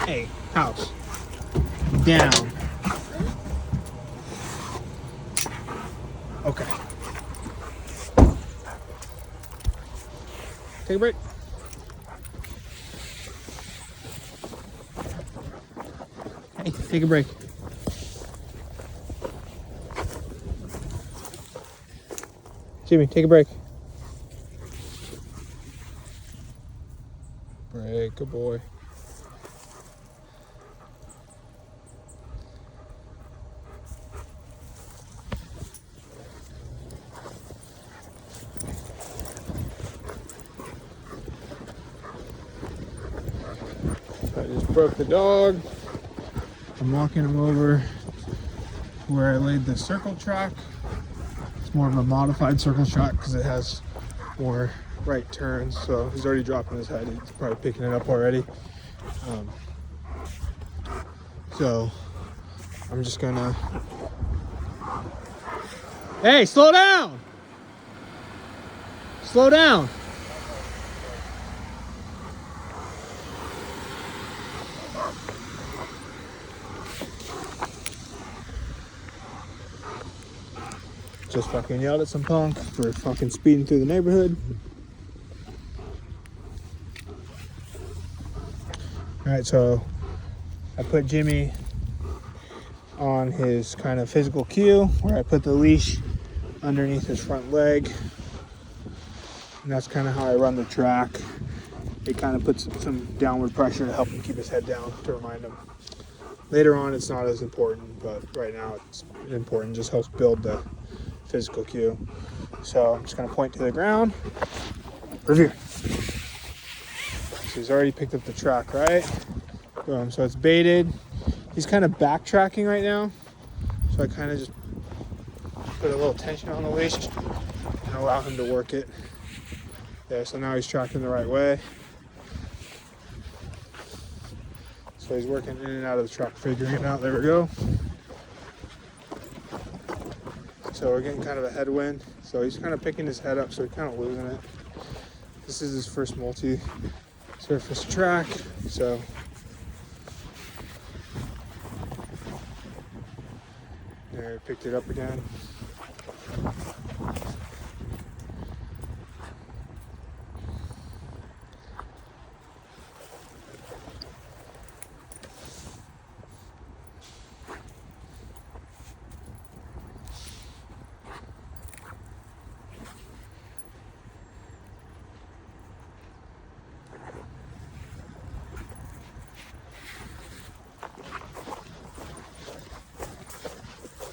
Hey, house. Down. Okay. Take a break. Hey, take a break. Jimmy, take a break. Break, good boy. I just broke the dog. I'm walking him over where I laid the circle track. It's more of a modified circle track because it has more right turns. So he's already dropping his head. He's probably picking it up already. So I'm just gonna. Hey, slow down! Slow down! Just fucking yelled at some punk for fucking speeding through the neighborhood. Alright, so I put Jimmy on his kind of physical cue where I put the leash underneath his front leg. And that's kind of how I run the track. It kind of puts some downward pressure to help him keep his head down, to remind him. Later on, it's not as important, but right now it's important. Just helps build the physical cue. So I'm just going to point to the ground. Revere. So he's already picked up the track, right? Boom. So it's baited. He's kind of backtracking right now. So I kind of just put a little tension on the leash and allow him to work it. There, so now he's tracking the right way. So he's working in and out of the track, figuring it out. There we go. So we're getting kind of a headwind. So he's kind of picking his head up, so he's kind of losing it. This is his first multi-surface track, so there, he picked it up again.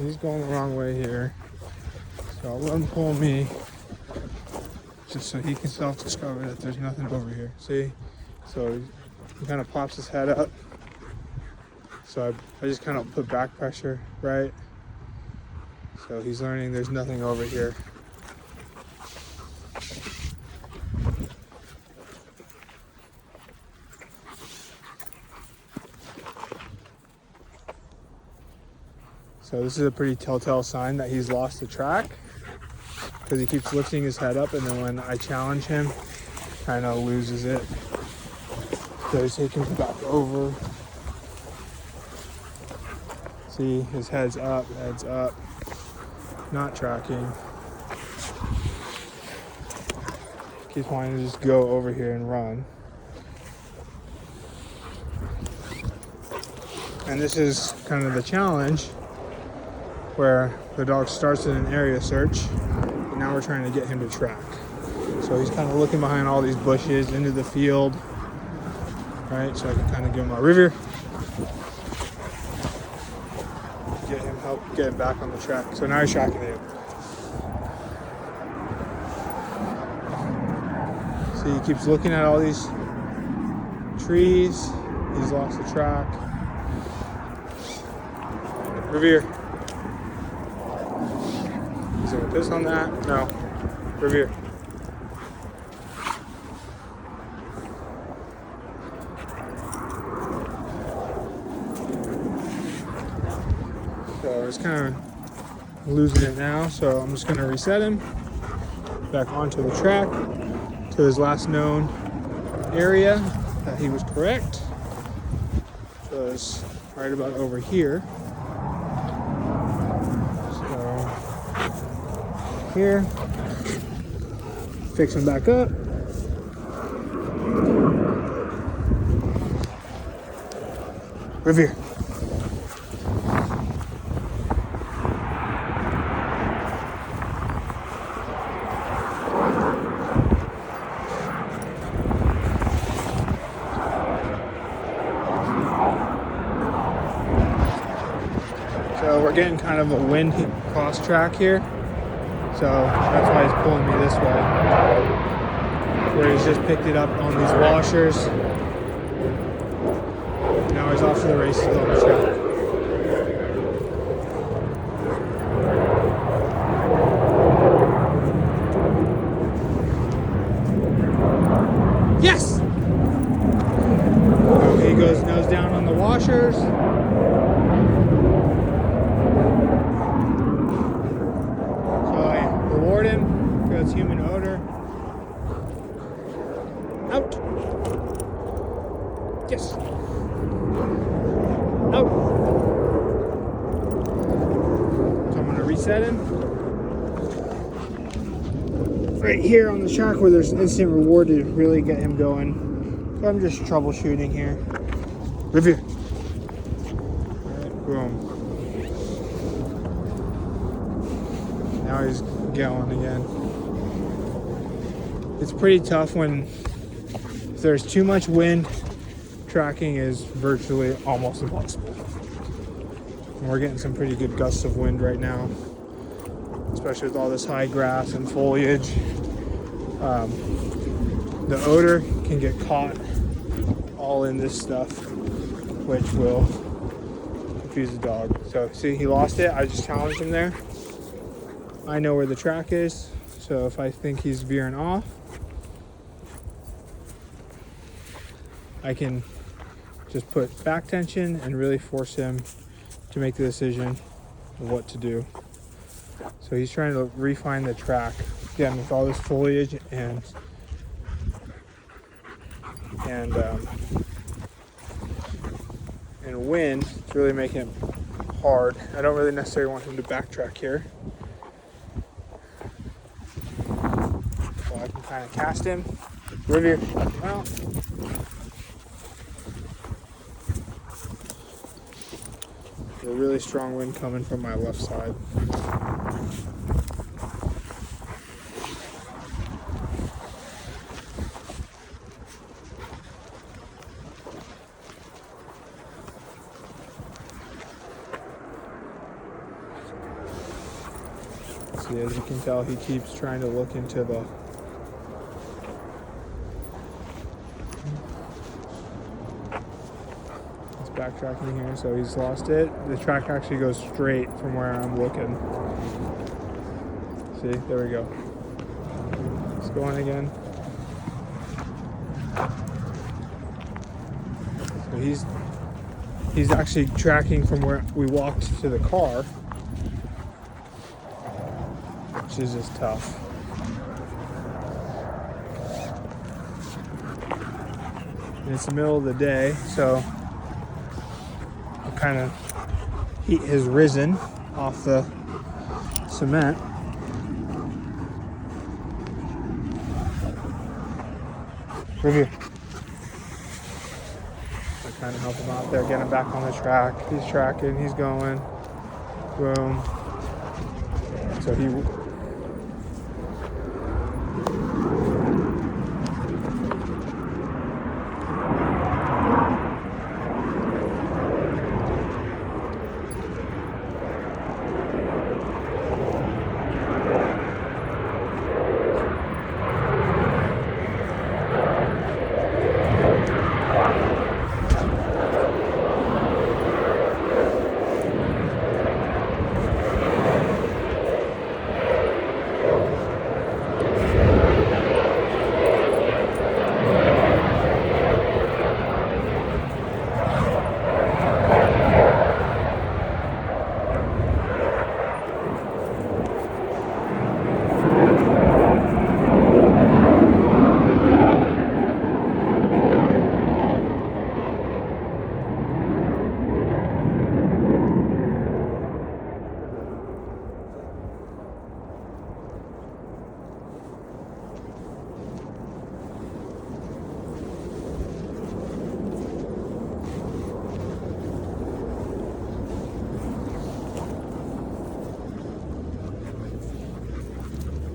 He's going the wrong way here, so I'll let him pull me just so he can self-discover that there's nothing over here. See? So he kind of pops his head up. So I just kind of put back pressure, right? So he's learning there's nothing over here. So this is a pretty telltale sign that he's lost the track, because he keeps lifting his head up, and then when I challenge him, kind of loses it. So he's taking it back over. See, his head's up, not tracking. Keeps wanting to just go over here and run. And this is kind of the challenge, where the dog starts in an area search, and now we're trying to get him to track. So he's kind of looking behind all these bushes into the field, right? So I can kind of give him a river, help get him back on the track. So now he's tracking it. See, he keeps looking at all these trees. He's lost the track. Revere. He's gonna piss on that. No. Revere. So he's kind of losing it now. So I'm just gonna reset him back onto the track to his last known area that he was correct. was right about over here. So here, fix him back up. Revere. So we're getting kind of a wind cross track here. So that's why he's pulling me this way. Where he's just picked it up on these washers. Now he's off to the races on the track. Yes! So he goes nose down on the washers. Reward him for his human odor. Out. Yes. Out. So I'm going to reset him. Right here on the track where there's an instant reward to really get him going. So I'm just troubleshooting here. Revere. Alright, boom. Now he's going again. It's pretty tough when if there's too much wind, tracking is virtually almost impossible. And we're getting some pretty good gusts of wind right now, especially with all this high grass and foliage. The odor can get caught all in this stuff, which will confuse the dog. So see, he lost it. I just challenged him there. I know where the track is, so if I think he's veering off, I can just put back tension and really force him to make the decision of what to do. So he's trying to refine the track again with all this foliage and wind. It's really making it hard. I don't really necessarily want him to backtrack here. So I can kind of cast him, Revere, out. A really strong wind coming from my left side. See, as you can tell, he keeps trying to look into the backtracking here, so he's lost it. The track actually goes straight from where I'm looking. See, there we go. It's going again. So he's actually tracking from where we walked to the car, which is just tough. And it's the middle of the day, so kind of heat has risen off the cement. Review. I kind of help him out there, get him back on the track. He's tracking, he's going. Boom. So he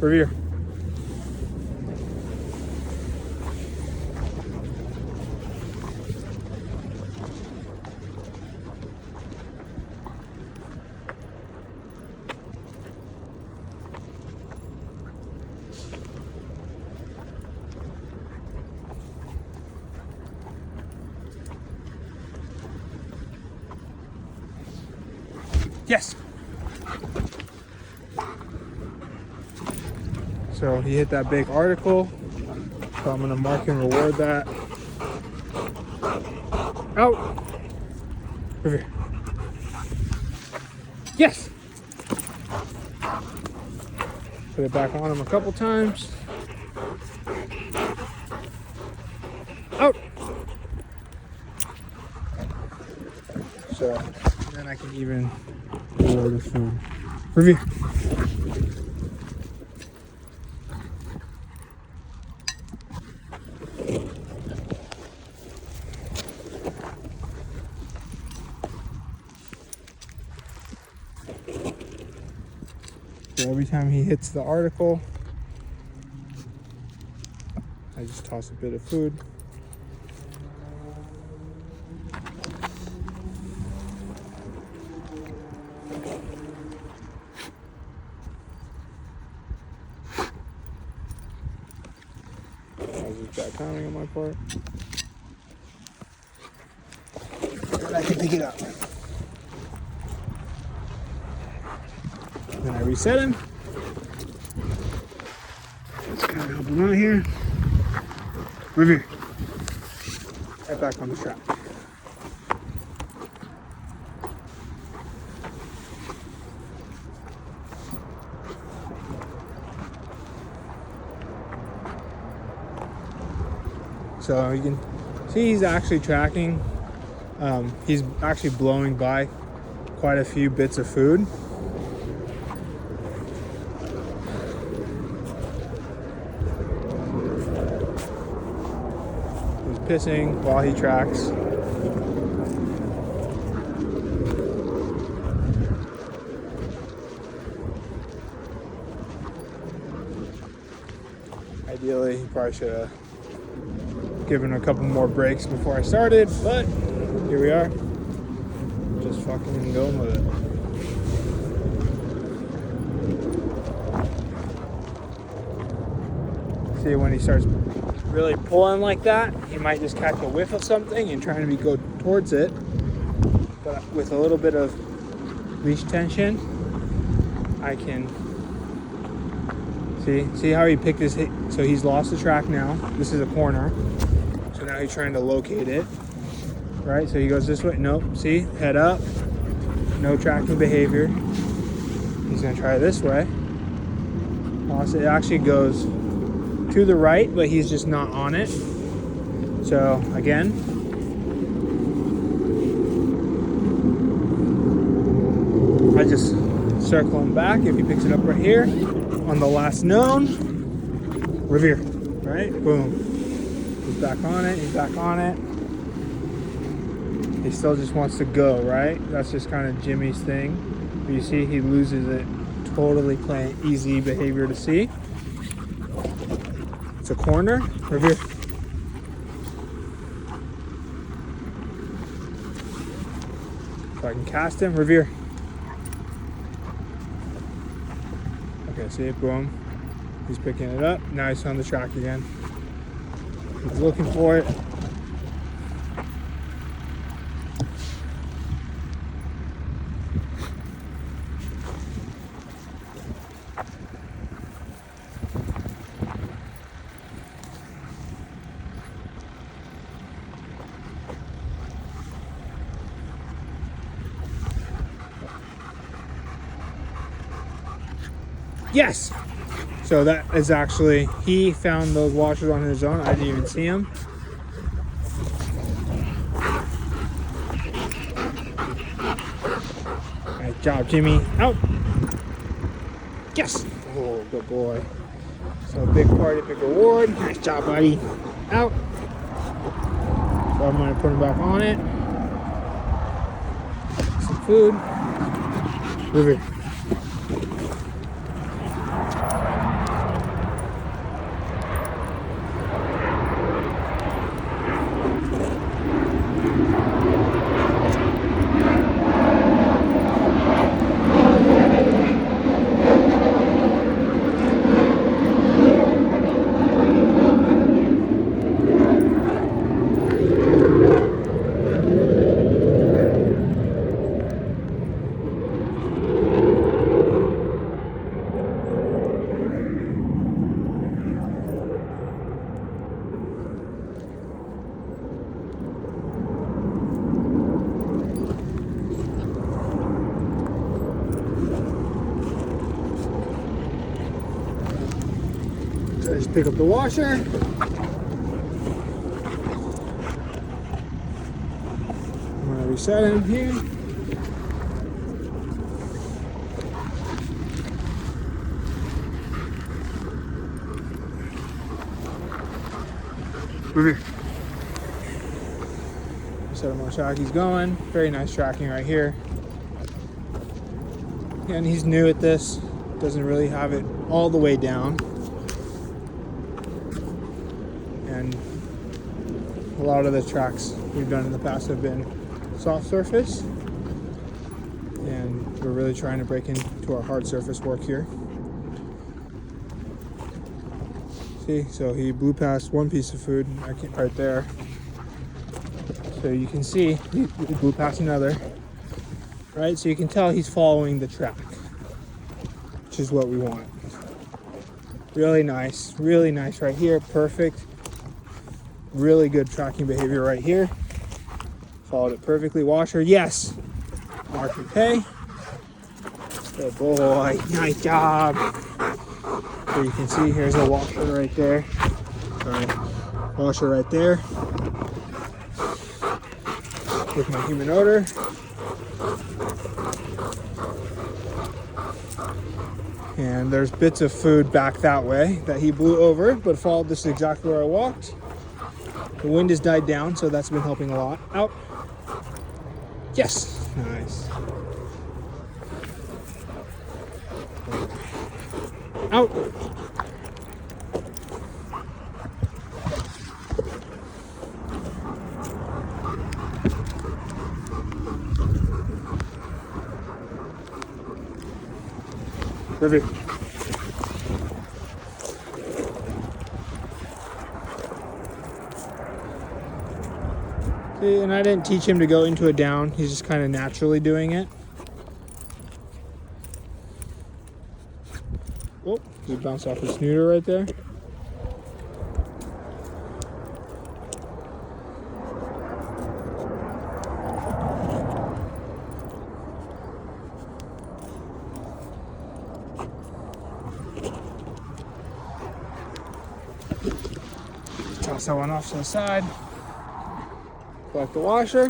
Revere. Yes. So he hit that big article. So I'm gonna mark and reward that. Out. Over here. Yes. Put it back on him a couple times. Out. So then I can even reward the food. Review. So every time he hits the article, I just toss a bit of food. That was just bad timing on my part. And I can pick it up. Then I reset him. Let's kind of help him out here. Revere. Right back on the trap. So you can see he's actually tracking. He's actually blowing by quite a few bits of food. He's pissing while he tracks. Ideally, he probably should have given a couple more breaks before I started, but here we are. Just fucking going with it. See, when he starts really pulling like that, he might just catch a whiff of something and trying to go towards it. But with a little bit of leash tension, I can see how he picked his hit. So he's lost the track now. This is a corner. So now he's trying to locate it. Right, so he goes this way. Nope, see, head up. No tracking behavior. He's gonna try this way. It actually goes to the right, but he's just not on it. So again, I just circle him back. If he picks it up right here on the last known, Revere, right? Boom. He's back on it. He's back on it. He still just wants to go, right? That's just kind of Jimy's thing. But you see, he loses it. Totally playing easy behavior to see. It's a corner. Revere. So I can cast him. Revere. Okay, see, boom. He's picking it up. Now he's on the track again. He's looking for it. Yes! So that is actually, he found those washers on his own. I didn't even see him. Nice job, Jimmy. Out! Yes! Oh, good boy. So big party, big reward. Nice job, buddy. Out! So I'm gonna put him back on it. Some food. Move it. just pick up the washer. I'm gonna reset him here. Move here. Set him on track. He's going. Very nice tracking right here. And he's new at this. Doesn't really have it all the way down. And a lot of the tracks we've done in the past have been soft surface. And we're really trying to break into our hard surface work here. See, so he blew past one piece of food right there. So you can see he blew past another, right? So you can tell he's following the track, which is what we want. Really nice right here, perfect. Really good tracking behavior right here. Followed it perfectly. Washer, yes. Mark and pay. Good boy, nice job. So you can see here's a washer right there. Sorry, washer right there. With my human odor. And there's bits of food back that way that he blew over, but followed this exactly where I walked. The wind has died down, so that's been helping a lot. Out. Yes, nice. Out. Perfect. See, and I didn't teach him to go into a down. He's just kind of naturally doing it. Oh, he bounced off his snooter right there. Toss that one off to the side. Collect the washer.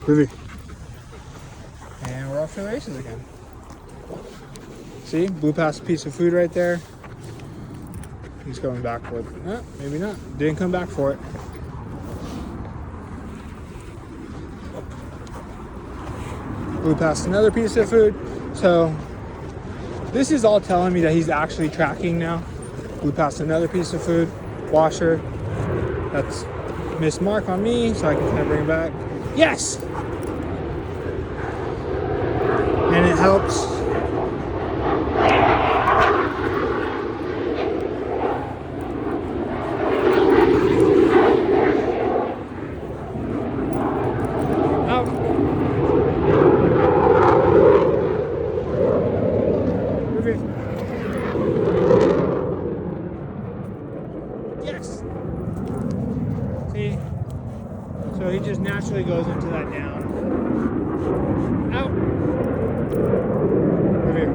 Groovy. And we're off to the races again. See, blew past a piece of food right there. He's going back for it. Maybe not. Didn't come back for it. Blew past another piece of food. So this is all telling me that he's actually tracking now. Blew past another piece of food. Washer. That's missed mark on me, so I can kind of bring it back. Yes! And it helps. Out. Move it. Yes! See? So he just naturally goes into that down. Out. Over here.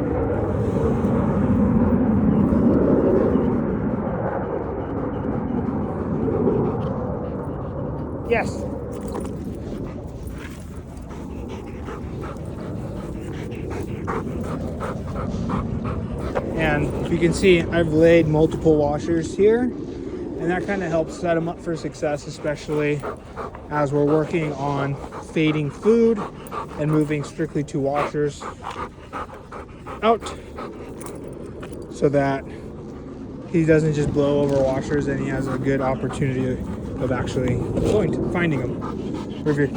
Yes. And if you can see, I've laid multiple washers here, and that kind of helps set them up for success, especially as we're working on fading food and moving strictly to washers. Out. So that he doesn't just blow over washers and he has a good opportunity of actually finding them. Over here.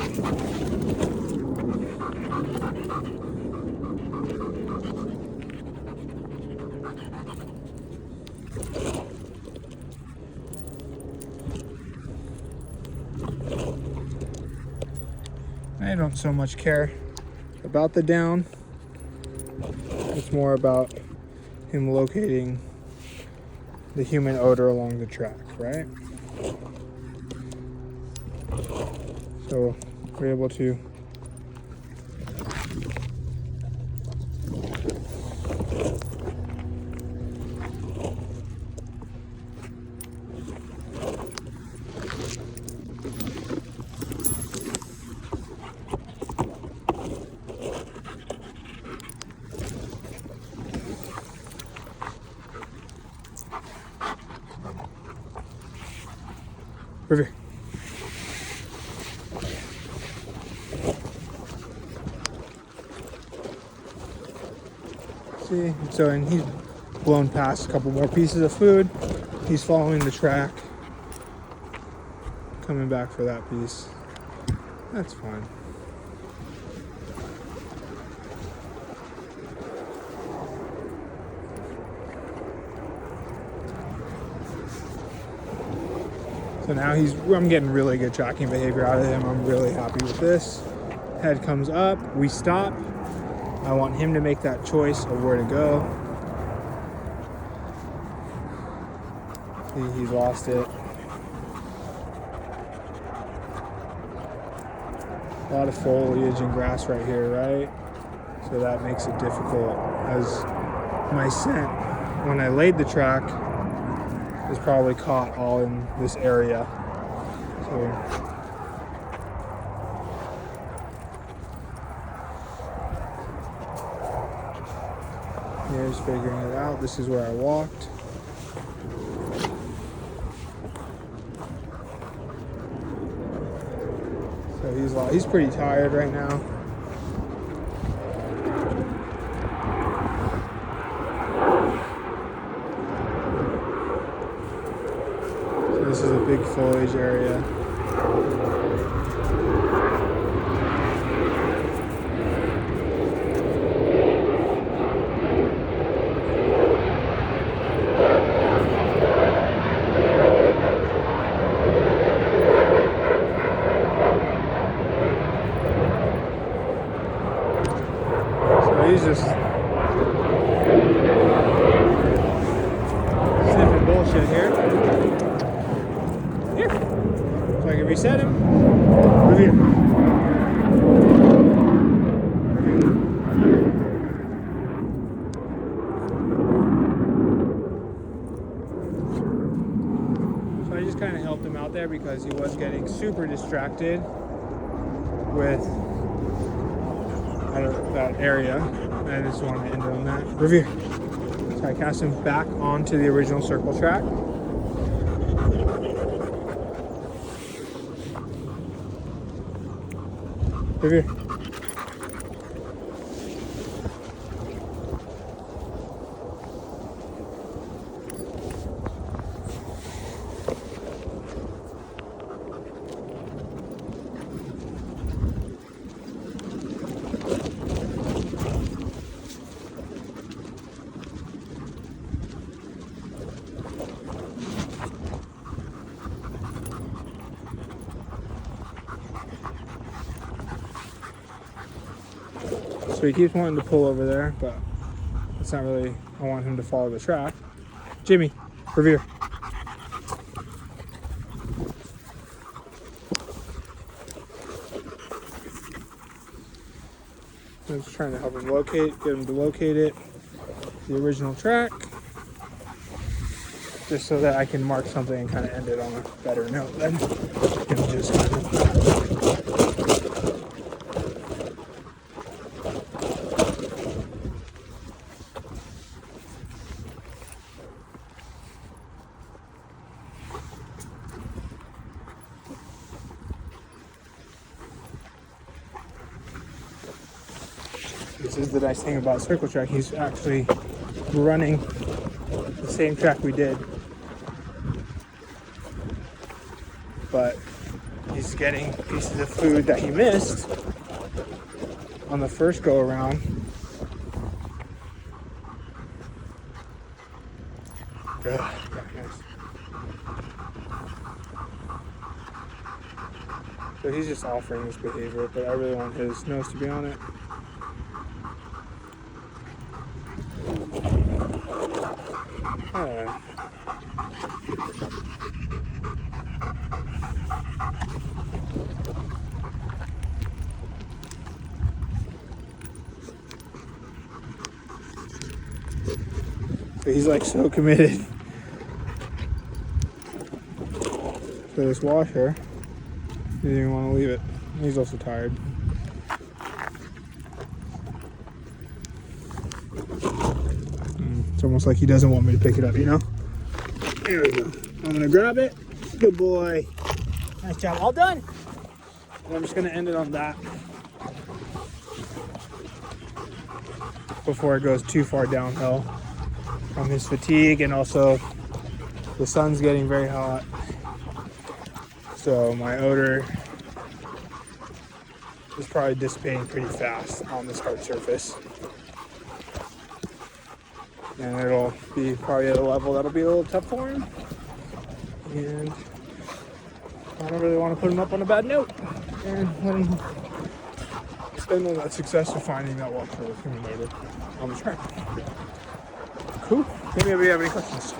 I don't so much care about the down. It's more about him locating the human odor along the track, right? So we're able to Over here. See, so and he's blown past a couple more pieces of food. He's following the track, coming back for that piece. That's fine. So now I'm getting really good tracking behavior out of him. I'm really happy with this. Head comes up, we stop. I want him to make that choice of where to go. See, he's lost it. A lot of foliage and grass right here, right? So that makes it difficult, as my scent, when I laid the track, is probably caught all in this area. So here's figuring it out. This is where I walked. So he's pretty tired right now. So this is a big foliage area. He's just sniffing bullshit here. Here. So I can reset him. Over here. So I just kind of helped him out there because he was getting super distracted with that area. I just want to end on that. Review. So I cast him back onto the original circle track. Review. So he keeps wanting to pull over there, but it's not really, I want him to follow the track. Jimmy, Revere. I'm just trying to help him get him to locate it, the original track, just so that I can mark something and kind of end it on a better note than him just kind of. This is the nice thing about circle track. He's actually running the same track we did, but he's getting pieces of food that he missed on the first go around. Good. Nice. So he's just offering his behavior, but I really want his nose to be on it. So he's like so committed to this washer. He didn't even want to leave it. He's also tired. It's almost like he doesn't want me to pick it up, you know? There we go. I'm gonna grab it. Good boy. Nice job, all done. And I'm just gonna end it on that before it goes too far downhill from his fatigue, and also the sun's getting very hot. So my odor is probably dissipating pretty fast on this hard surface. And it'll be probably at a level that'll be a little tough for him. And I don't really want to put him up on a bad note and let him spend all that success of finding that water with him later on the track. Cool. Maybe you have any questions.